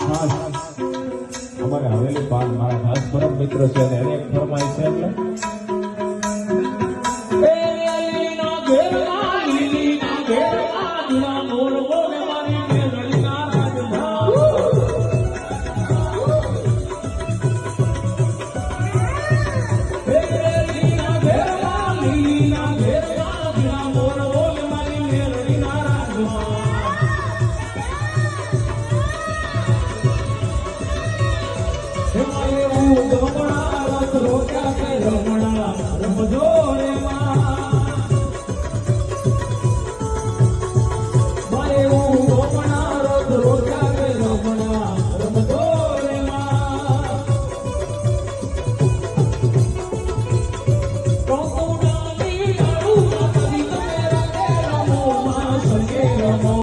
ખાસ અમારે હવેલી પાન મારા ખાસ પરમ મિત્ર છે અને એને એક ફરમાય છે એટલે Oh